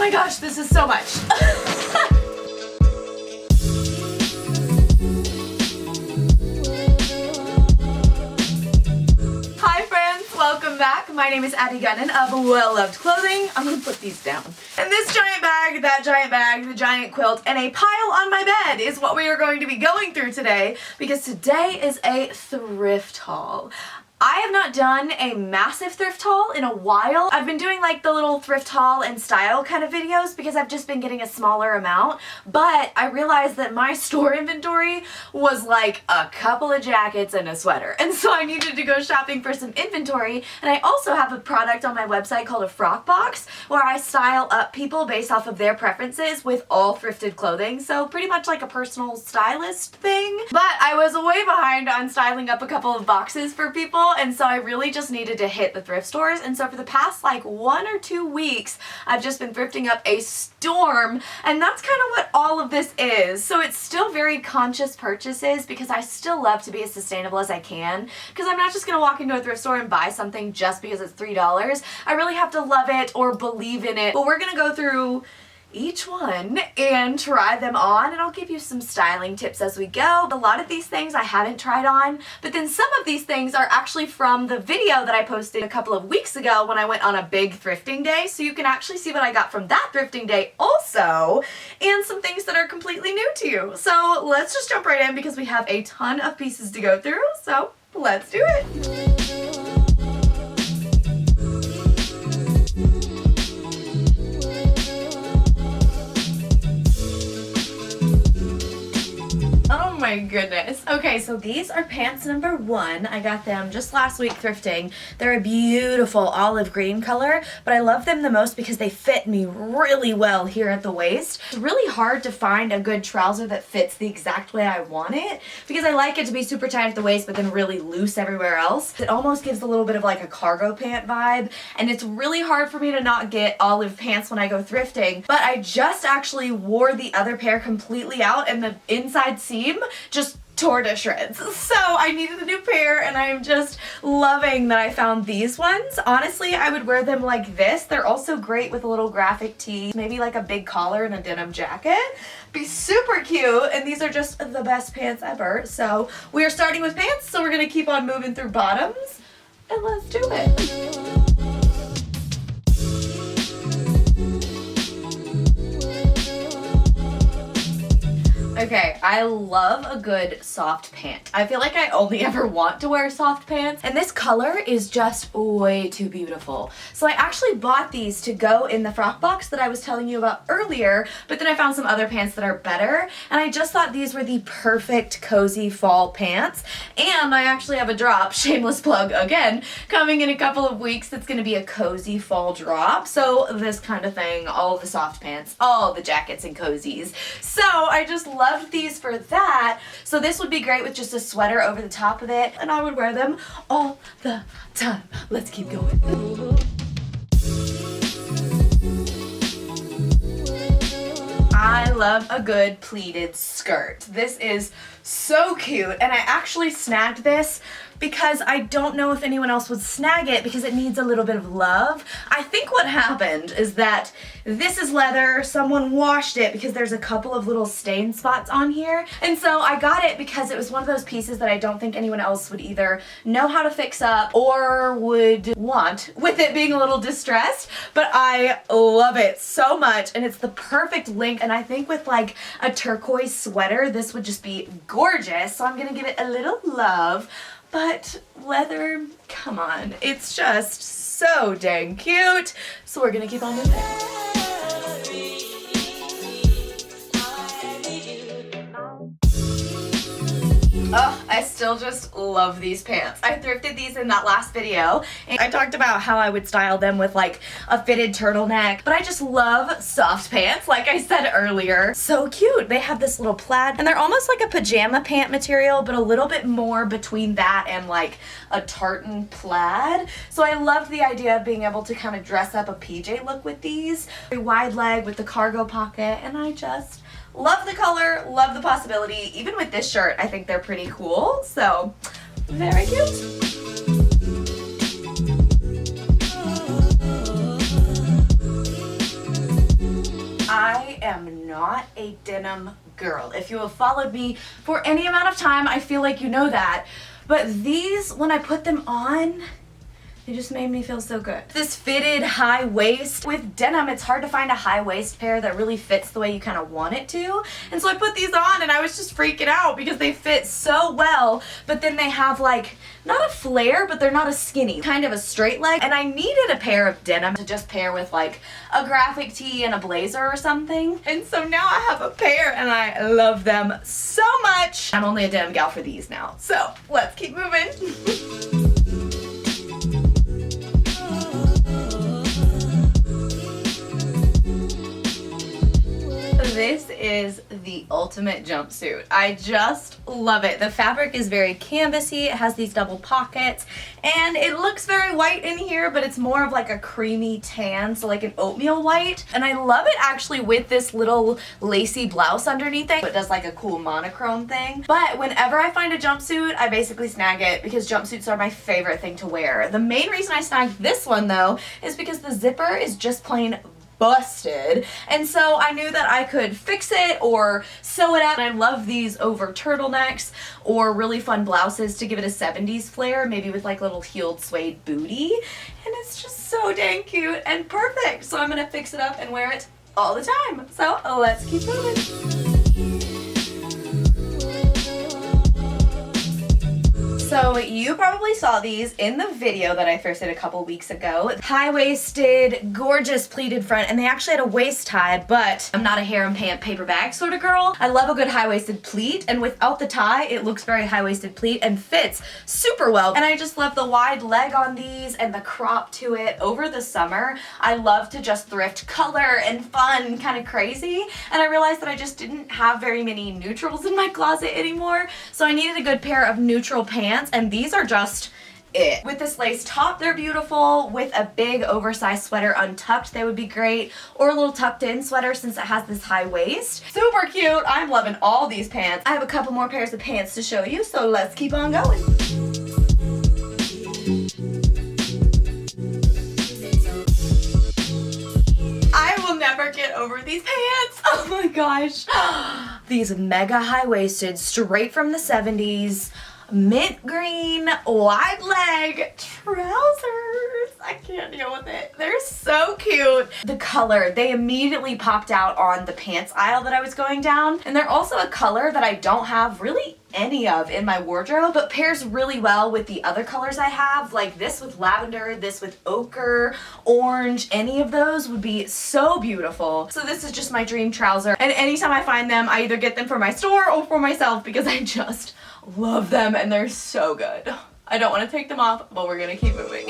my gosh, this is so much. Hi friends, welcome back. My name is Addie Gunnan of Well Loved Clothing. I'm gonna put these down. And this giant bag, that giant bag, the giant quilt, and a pile on my bed is what we are going to be going through today, because today is a thrift haul. I have not done a massive thrift haul in a while. I've been doing like the little thrift haul and style kind of videos because I've just been getting a smaller amount, but I realized that my store inventory was like a couple of jackets and a sweater, and so I needed to go shopping for some inventory. And I also have a product on my website called a Frock Box where I style up people based off of their preferences with all thrifted clothing, so pretty much like a personal stylist thing. But I was way behind on styling up a couple of boxes for people, and so I really just needed to hit the thrift stores. And so for the past like 1 or 2 weeks, I've just been thrifting up a storm, and that's kind of what all of this is. So it's still very conscious purchases because I still love to be as sustainable as I can, because I'm not just gonna walk into a thrift store and buy something just because it's $3. I really have to love it or believe in it. But we're gonna go through each one and try them on, and I'll give you some styling tips as we go. A lot of these things I haven't tried on, but then some of these things are actually from the video that I posted a couple of weeks ago when I went on a big thrifting day, so you can actually see what I got from that thrifting day also, and some things that are completely new to you. So let's just jump right in because we have a ton of pieces to go through, so let's do it. Oh my goodness. Okay, so these are pants number 1. I got them just last week thrifting. They're a beautiful olive green color, but I love them the most because they fit me really well here at the waist. It's really hard to find a good trouser that fits the exact way I want it because I like it to be super tight at the waist but then really loose everywhere else. It almost gives a little bit of like a cargo pant vibe, and it's really hard for me to not get olive pants when I go thrifting. But I just actually wore the other pair completely out, and the inside seam just tore to shreds. So I needed a new pair, and I'm just loving that I found these ones. Honestly, I would wear them like this. They're also great with a little graphic tee, maybe like a big collar and a denim jacket. Be super cute, and these are just the best pants ever. So we are starting with pants, so we're gonna keep on moving through bottoms, and let's do it. Okay, I love a good soft pant. I feel like I only ever want to wear soft pants, and this color is just way too beautiful. So I actually bought these to go in the Frock Box that I was telling you about earlier, but then I found some other pants that are better, and I just thought these were the perfect cozy fall pants. And I actually have a drop, shameless plug again, coming in a couple of weeks that's gonna be a cozy fall drop. So this kind of thing, all the soft pants, all the jackets and cozies. So I just loved these for that. So this would be great with just a sweater over the top of it, and I would wear them all the time. Let's keep going. I love a good pleated skirt. This is so cute, and I actually snagged this because I don't know if anyone else would snag it because it needs a little bit of love. I think what happened is that this is leather, someone washed it because there's a couple of little stain spots on here, and so I got it because it was one of those pieces that I don't think anyone else would either know how to fix up or would want, with it being a little distressed. But I love it so much, and it's the perfect length, and I think with like a turquoise sweater this would just be gorgeous, so I'm gonna give it a little love. But leather, come on, it's just so dang cute. So we're gonna keep on moving. Oh, I still just love these pants. I thrifted these in that last video, and I talked about how I would style them with like a fitted turtleneck, but I just love soft pants, like I said earlier. So cute. They have this little plaid, and they're almost like a pajama pant material, but a little bit more between that and like a tartan plaid. So I loved the idea of being able to kind of dress up a PJ look with these. Very wide leg with the cargo pocket, and I just love the color, love the possibility. Even with this shirt, I think they're pretty cool. So, very cute. I am not a denim girl. If you have followed me for any amount of time, I feel like you know that. But these, when I put them on, they just made me feel so good. This fitted high waist. With denim, it's hard to find a high waist pair that really fits the way you kind of want it to. And so I put these on and I was just freaking out because they fit so well, but then they have like, not a flare, but they're not a skinny, kind of a straight leg. And I needed a pair of denim to just pair with like a graphic tee and a blazer or something. And so now I have a pair and I love them so much. I'm only a denim gal for these now. So let's keep moving. This is the ultimate jumpsuit. I just love it. The fabric is very canvasy. It has these double pockets and it looks very white in here, but it's more of like a creamy tan, so like an oatmeal white. And I love it actually with this little lacy blouse underneath it. It does like a cool monochrome thing. But whenever I find a jumpsuit, I basically snag it because jumpsuits are my favorite thing to wear. The main reason I snagged this one though is because the zipper is just plain busted, and so I knew that I could fix it or sew it up. I love these over turtlenecks or really fun blouses to give it a 70s flair, maybe with like little heeled suede booty, and it's just so dang cute and perfect. So I'm gonna fix it up and wear it all the time. So let's keep moving. So you probably saw these in the video that I thrifted a couple weeks ago. High-waisted, gorgeous pleated front, and they actually had a waist tie, but I'm not a harem pant paper bag sort of girl. I love a good high-waisted pleat, and without the tie, it looks very high-waisted pleat and fits super well. And I just love the wide leg on these and the crop to it. Over the summer, I love to just thrift color and fun, kind of crazy, and I realized that I just didn't have very many neutrals in my closet anymore, so I needed a good pair of neutral pants. And these are just it. With this lace top, they're beautiful. With a big oversized sweater untucked, they would be great. Or a little tucked in sweater since it has this high waist. Super cute. I'm loving all these pants. I have a couple more pairs of pants to show you, so let's keep on going. I will never get over these pants. Oh my gosh. These mega high-waisted, straight from the 70s. Mint green, wide leg trousers. I can't deal with it. They're so cute. The color, they immediately popped out on the pants aisle that I was going down. And they're also a color that I don't have really any of in my wardrobe, but pairs really well with the other colors I have, like this with lavender, this with ochre, orange. Any of those would be so beautiful. So this is just my dream trouser, and anytime I find them, I either get them for my store or for myself because I just love them and they're so good. I don't want to take them off, but we're gonna keep moving.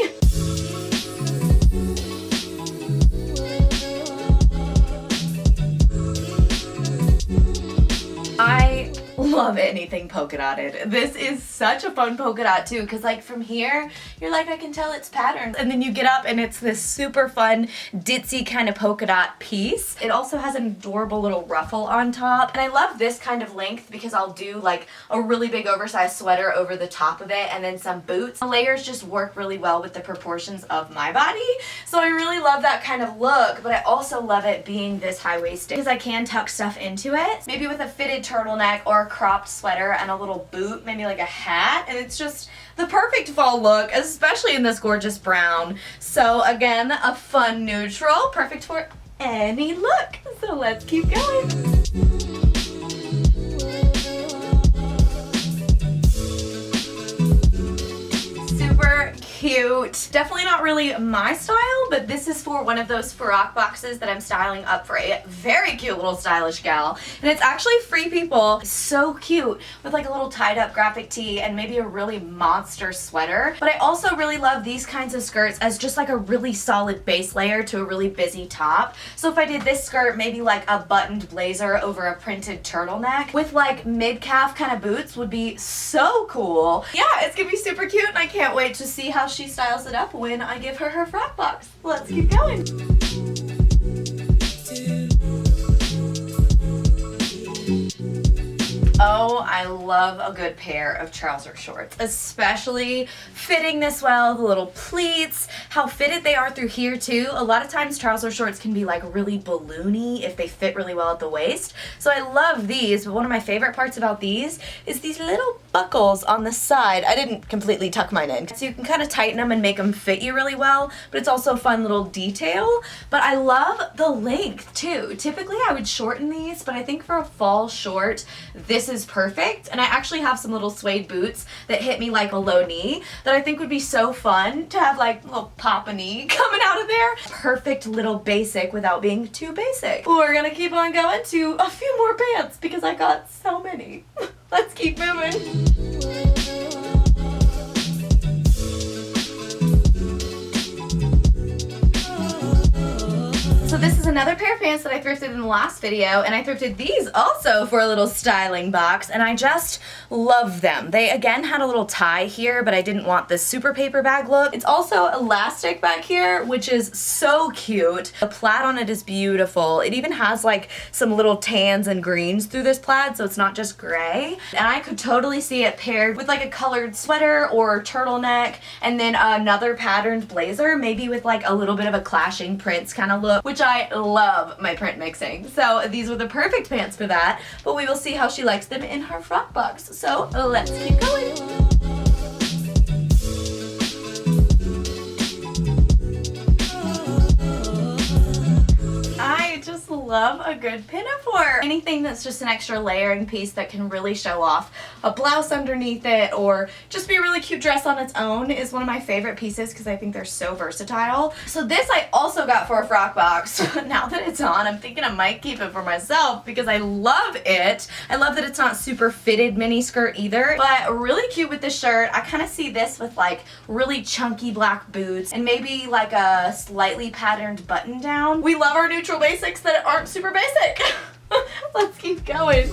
I love anything polka dotted. This is such a fun polka dot too, because like from here you're like, I can tell it's patterns, and then you get up and it's this super fun ditzy kind of polka dot piece. It also has an adorable little ruffle on top, and I love this kind of length because I'll do like a really big oversized sweater over the top of it and then some boots. The layers just work really well with the proportions of my body, so I really love that kind of look, but I also love it being this high-waisted because I can tuck stuff into it, maybe with a fitted turtleneck or a cropped sweater and a little boot, maybe like a hat, and it's just the perfect fall look, especially in this gorgeous brown. So again, a fun neutral, perfect for any look. So let's keep going. Super cute. Definitely not really my style, but this is for one of those Frock Boxes that I'm styling up for a very cute little stylish gal. And it's actually Free People. So cute with like a little tied up graphic tee and maybe a really monster sweater. But I also really love these kinds of skirts as just like a really solid base layer to a really busy top. So if I did this skirt, maybe like a buttoned blazer over a printed turtleneck with like mid-calf kind of boots would be so cool. Yeah, it's gonna be super cute and I can't wait to see how she styles it up when I give her her Frock Box. Let's keep going. Oh I love a good pair of trouser shorts, especially fitting this well, the little pleats, how fitted they are through here too. A lot of times trouser shorts can be like really balloony if they fit really well at the waist. So I love these, but one of my favorite parts about these is these little buckles on the side. I didn't completely tuck mine in, so you can kind of tighten them and make them fit you really well, but it's also a fun little detail. But I love the length too. Typically I would shorten these, but I think for a fall short, this is perfect. And I actually have some little suede boots that hit me like below knee that I think would be so fun to have like a little pop-a knee coming out of there. Perfect little basic without being too basic. We're gonna keep on going to a few more pants because I got so many. Let's keep moving. So this is another pair of pants that I thrifted in the last video, and I thrifted these also for a little styling box, and I just love them. They again had a little tie here, but I didn't want this super paper bag look. It's also elastic back here, which is so cute. The plaid on it is beautiful. It even has like some little tans and greens through this plaid, so it's not just gray. And I could totally see it paired with like a colored sweater or turtleneck, and then another patterned blazer, maybe with like a little bit of a clashing prints kind of look, which I love my print mixing. So these were the perfect pants for that, but we will see how she likes them in her frock box. So let's keep going. I just love a good pinafore. Anything that's just an extra layering piece that can really show off a blouse underneath it or just be a really cute dress on its own is one of my favorite pieces because I think they're so versatile. So this I also got for a frock box. Now that it's on, I'm thinking I might keep it for myself because I love it. I love that it's not super fitted mini skirt either, but really cute with this shirt. I kind of see this with like really chunky black boots and maybe like a slightly patterned button down. We love our neutral basics that aren't super basic. Let's keep going.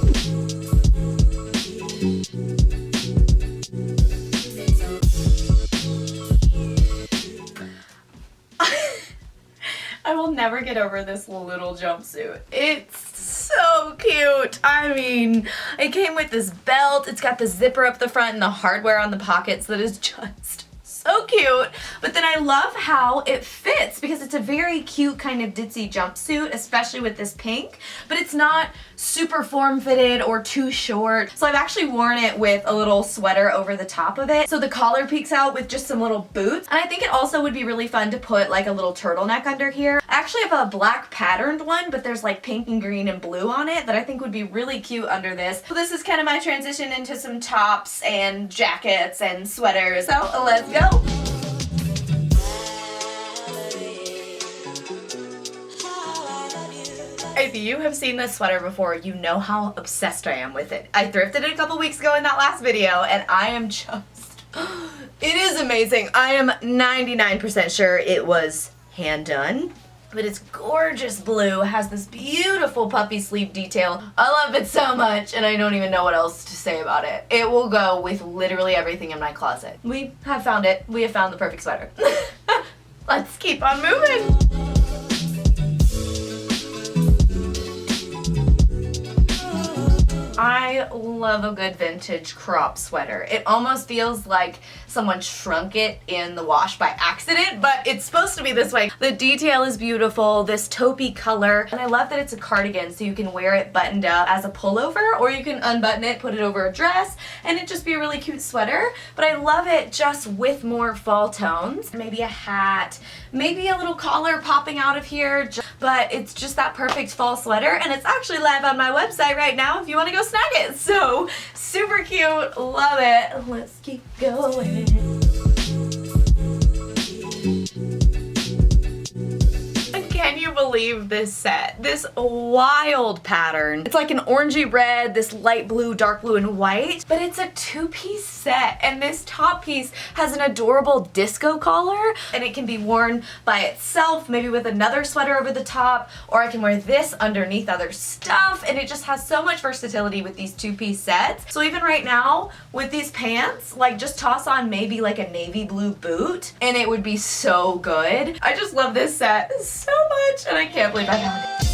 I will never get over this little jumpsuit. It's so cute. I mean, it came with this belt. It's got the zipper up the front and the hardware on the pockets that is just so cute. But then I love how it fits because it's a very cute kind of ditzy jumpsuit, especially with this pink, but it's not super form-fitted or too short. So I've actually worn it with a little sweater over the top of it. So the collar peeks out with just some little boots. And I think it also would be really fun to put like a little turtleneck under here. I actually have a black patterned one, but there's like pink and green and blue on it that I think would be really cute under this. So this is kind of my transition into some tops and jackets and sweaters. So let's go. If you have seen this sweater before, you know how obsessed I am with it. I thrifted it a couple weeks ago in that last video, and I am just, it is amazing. I am 99% sure it was hand done, but it's gorgeous blue. It has this beautiful puffy sleeve detail. I love it so much, and I don't even know what else to say about it. It will go with literally everything in my closet. We have found it. We have found the perfect sweater. Let's keep on moving. I love a good vintage crop sweater. It almost feels like someone shrunk it in the wash by accident, but it's supposed to be this way. The detail is beautiful, this taupey color, and I love that it's a cardigan so you can wear it buttoned up as a pullover, or you can unbutton it, put it over a dress, and it just be a really cute sweater. But I love it just with more fall tones. Maybe a hat, maybe a little collar popping out of here, but it's just that perfect fall sweater, and it's actually live on my website right now if you want to go snag it. So super cute, love it. Let's keep going. Can you believe this set? This wild pattern. It's like an orangey red, this light blue, dark blue, and white, but it's a two-piece set, and this top piece has an adorable disco collar, and it can be worn by itself, maybe with another sweater over the top, or I can wear this underneath other stuff, and it just has so much versatility with these two-piece sets. So even right now, with these pants, like just toss on maybe like a navy blue boot, and it would be so good. I just love this set so much, and I can't believe I found it.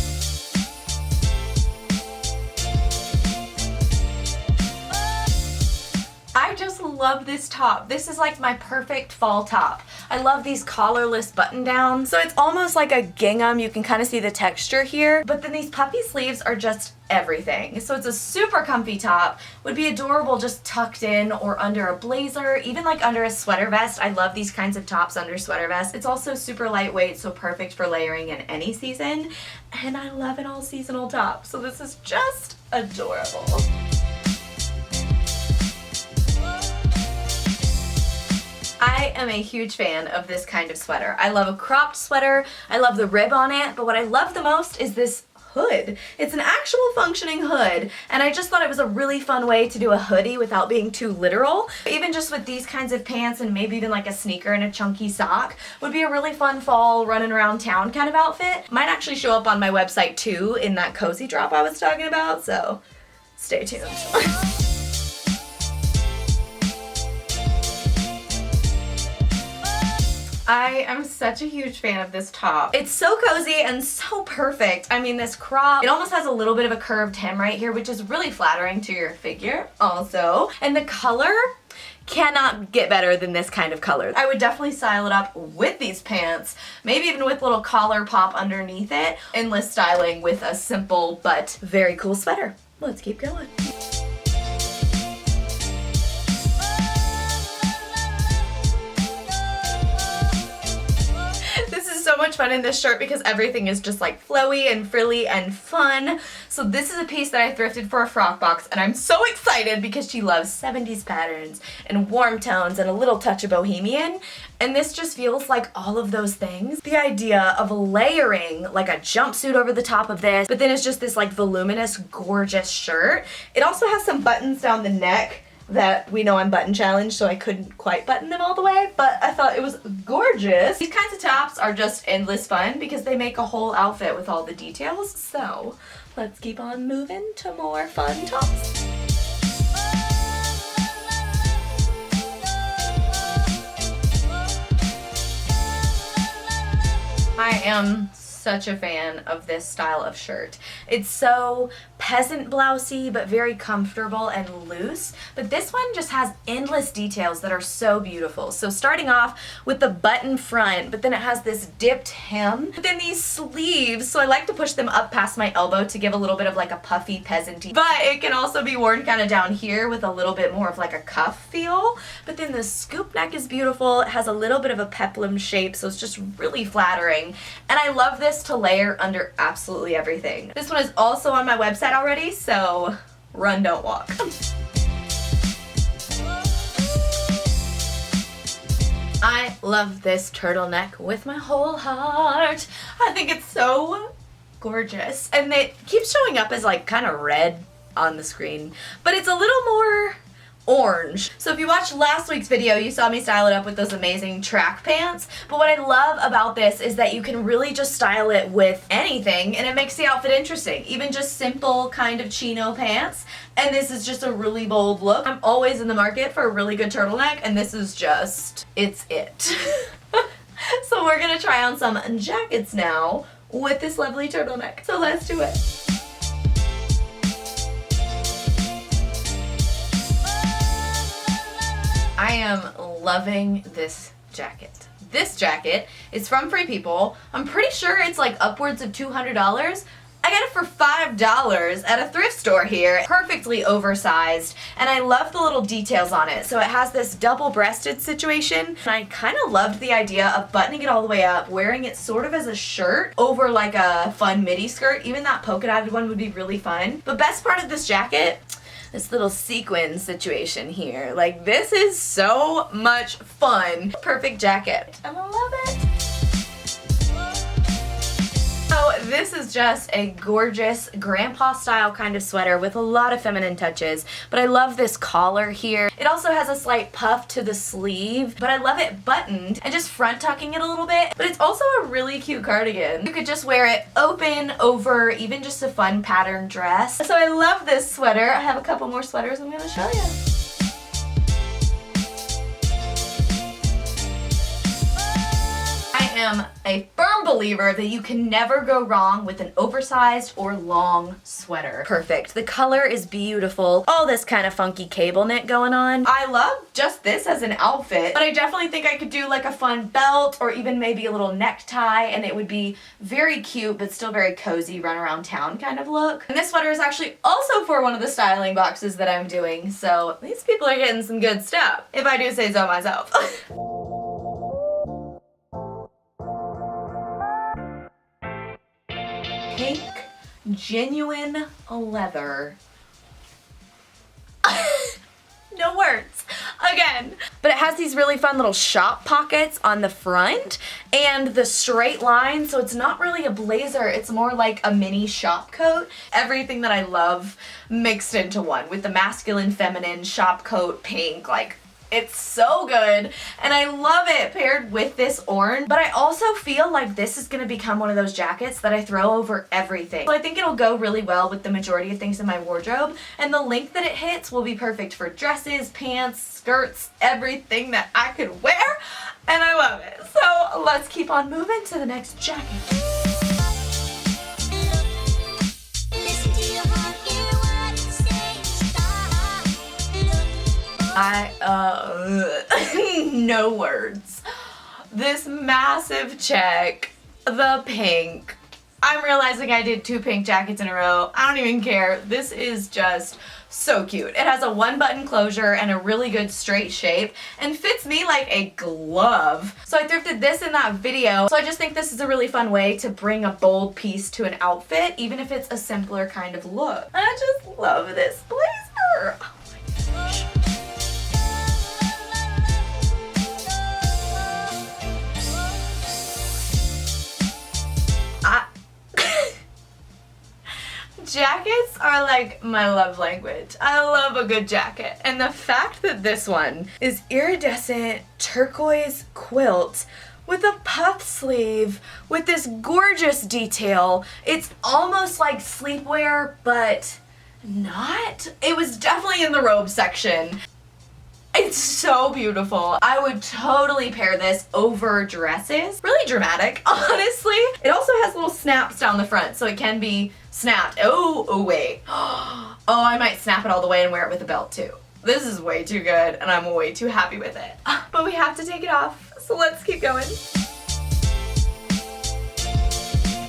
love this top. This is like my perfect fall top. I love these collarless button downs. So it's almost like a gingham. You can kind of see the texture here, but then these puffy sleeves are just everything. So it's a super comfy top. Would be adorable just tucked in or under a blazer, even like under a sweater vest. I love these kinds of tops under sweater vests. It's also super lightweight, so perfect for layering in any season. And I love an all seasonal top. So this is just adorable. I am a huge fan of this kind of sweater. I love a cropped sweater. I love the rib on it, but what I love the most is this hood. It's an actual functioning hood, and I just thought it was a really fun way to do a hoodie without being too literal. Even just with these kinds of pants and maybe even like a sneaker and a chunky sock would be a really fun fall running around town kind of outfit. Might actually show up on my website too in that cozy drop I was talking about, so stay tuned. I am such a huge fan of this top. It's so cozy and so perfect. I mean, this crop, it almost has a little bit of a curved hem right here, which is really flattering to your figure also. And the color cannot get better than this kind of color. I would definitely style it up with these pants, maybe even with a little collar pop underneath it. Endless styling with a simple but very cool sweater. Let's keep going. So much fun in this shirt because everything is just like flowy and frilly and fun. So this is a piece that I thrifted for a Frock Box, and I'm so excited because she loves 70s patterns and warm tones and a little touch of Bohemian, and this just feels like all of those things. The idea of layering like a jumpsuit over the top of this, but then it's just this like voluminous, gorgeous shirt. It also has some buttons down the neck that we know I'm button challenged, so I couldn't quite button them all the way, but I thought it was gorgeous. These kinds of tops are just endless fun because they make a whole outfit with all the details, so let's keep on moving to more fun tops. I am such a fan of this style of shirt. It's so peasant blousey but very comfortable and loose, but this one just has endless details that are so beautiful. So starting off with the button front, but then it has this dipped hem, but then these sleeves, so I like to push them up past my elbow to give a little bit of like a puffy peasanty, but it can also be worn kind of down here with a little bit more of like a cuff feel. But then the scoop neck is beautiful. It has a little bit of a peplum shape, so it's just really flattering, and I love this to layer under absolutely everything. This one is also on my website already, so run, don't walk. I love this turtleneck with my whole heart. I think it's so gorgeous, and it keeps showing up as like kind of red on the screen, but it's a little more orange. So if you watched last week's video, you saw me style it up with those amazing track pants, but what I love about this is that you can really just style it with anything and it makes the outfit interesting. Even just simple kind of chino pants, and this is just a really bold look. I'm always in the market for a really good turtleneck, and this is just, it's it. So we're gonna try on some jackets now with this lovely turtleneck. So let's do it. I am loving this jacket. This jacket is from Free People. I'm pretty sure it's like upwards of $200. I got it for $5 at a thrift store here. Perfectly oversized, and I love the little details on it. So it has this double-breasted situation, and I kind of loved the idea of buttoning it all the way up, wearing it sort of as a shirt over like a fun midi skirt. Even that polka-dotted one would be really fun. But best part of this jacket, this little sequin situation here. Like, this is so much fun. Perfect jacket. And I love it. So this is just a gorgeous grandpa style kind of sweater with a lot of feminine touches, but I love this collar here. It also has a slight puff to the sleeve, but I love it buttoned and just front tucking it a little bit. But it's also a really cute cardigan. You could just wear it open over even just a fun pattern dress. So I love this sweater. I have a couple more sweaters I'm gonna show you. I am a firm believer that you can never go wrong with an oversized or long sweater. Perfect. The color is beautiful. All this kind of funky cable knit going on. I love just this as an outfit, but I definitely think I could do like a fun belt or even maybe a little necktie, and it would be very cute but still very cozy, run around town kind of look. And this sweater is actually also for one of the styling boxes that I'm doing, so these people are getting some good stuff, if I do say so myself. Pink genuine leather. No words. Again. But it has these really fun little shop pockets on the front and the straight line, so it's not really a blazer, it's more like a mini shop coat. Everything that I love mixed into one with the masculine, feminine, shop coat, pink, like it's so good, and I love it paired with this orange. But I also feel like this is gonna become one of those jackets that I throw over everything. So I think it'll go really well with the majority of things in my wardrobe, and the length that it hits will be perfect for dresses, pants, skirts, everything that I could wear, and I love it. So let's keep on moving to the next jacket. No words. This massive check, the pink. I'm realizing I did 2 pink jackets in a row. I don't even care. This is just so cute. It has a 1-button closure and a really good straight shape and fits me like a glove. So I thrifted this in that video. So I just think this is a really fun way to bring a bold piece to an outfit, even if it's a simpler kind of look. I just love this blazer. Oh my gosh. Jackets are like my love language. I love a good jacket. And the fact that this one is iridescent turquoise quilt with a puff sleeve with this gorgeous detail. It's almost like sleepwear, but not. It was definitely in the robe section. It's so beautiful. I would totally pair this over dresses. Really dramatic, honestly. It also has little snaps down the front, so it can be snapped. Oh wait. Oh, I might snap it all the way and wear it with a belt too. This is way too good, and I'm way too happy with it. But we have to take it off, so let's keep going.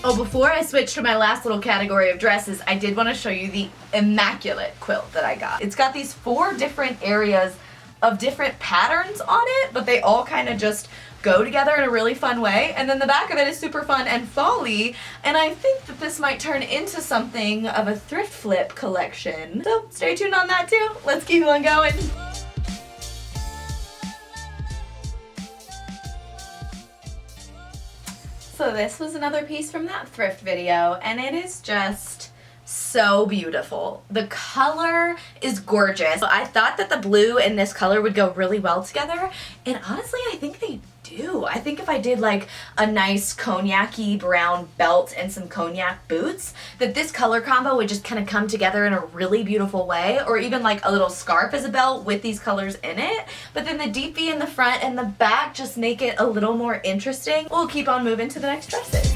Oh, before I switch to my last little category of dresses, I did want to show you the immaculate quilt that I got. It's got these 4 different areas of different patterns on it, but they all kind of just go together in a really fun way. And then the back of it is super fun and fall-y, and I think that this might turn into something of a thrift flip collection. So stay tuned on that too. Let's keep on going. So this was another piece from that thrift video, and it is just so beautiful. The color is gorgeous. I thought that the blue and this color would go really well together, and honestly I think they do. I think if I did like a nice cognac-y brown belt and some cognac boots, that this color combo would just kind of come together in a really beautiful way, or even like a little scarf as a belt with these colors in it. But then the deep V in the front and the back just make it a little more interesting. We'll keep on moving to the next dresses.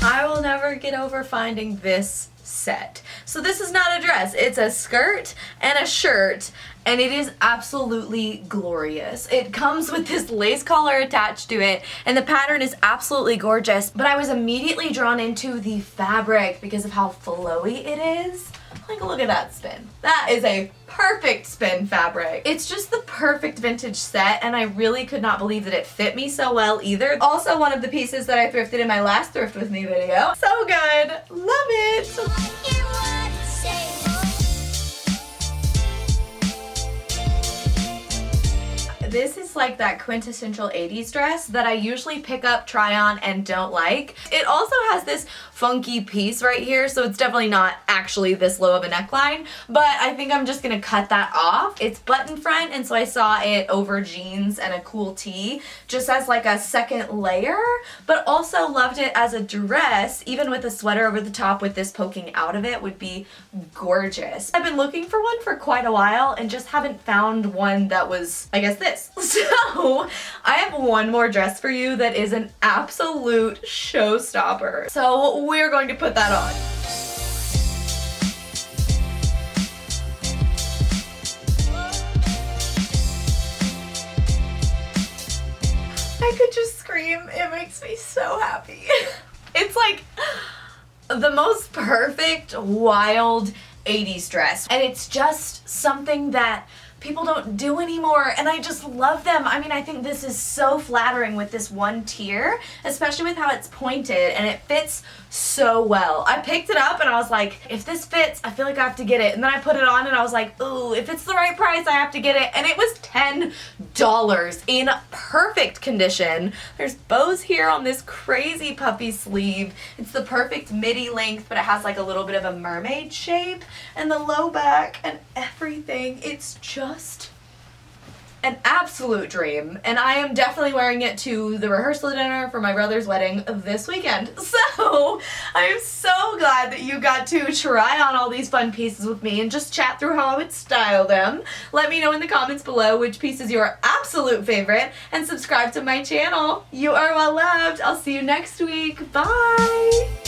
I will never get over finding this set. So this is not a dress, it's a skirt and a shirt, and it is absolutely glorious. It comes with this lace collar attached to it, and the pattern is absolutely gorgeous, but I was immediately drawn into the fabric because of how flowy it is. Like, look at that spin. That is a perfect spin fabric. It's just the perfect vintage set, and I really could not believe that it fit me so well either. Also one of the pieces that I thrifted in my last Thrift With Me video. So good. Love it. This is like that quintessential 80s dress that I usually pick up, try on, and don't like. It also has this funky piece right here, so it's definitely not actually this low of a neckline, but I think I'm just gonna cut that off. It's button front, and so I saw it over jeans and a cool tee, just as like a second layer, but also loved it as a dress, even with a sweater over the top with this poking out of it would be gorgeous. I've been looking for one for quite a while and just haven't found one that was, I guess, this. So I have one more dress for you that is an absolute showstopper. So we're going to put that on. I could just scream. It makes me so happy. It's like the most perfect, wild 80s dress. And it's just something that people don't do anymore, and I just love them. I mean, I think this is so flattering with this one tier, especially with how it's pointed, and it fits so well. I picked it up and I was like, if this fits, I feel like I have to get it. And then I put it on and I was like, ooh, if it's the right price, I have to get it. And it was $10 in perfect condition. There's bows here on this crazy puffy sleeve. It's the perfect midi length, but it has like a little bit of a mermaid shape, and the low back and everything. It's just an absolute dream, and I am definitely wearing it to the rehearsal dinner for my brother's wedding this weekend. So I am so glad that you got to try on all these fun pieces with me and just chat through how I would style them. Let me know in the comments below which piece is your absolute favorite, and subscribe to my channel. You are well loved. I'll see you next week. Bye!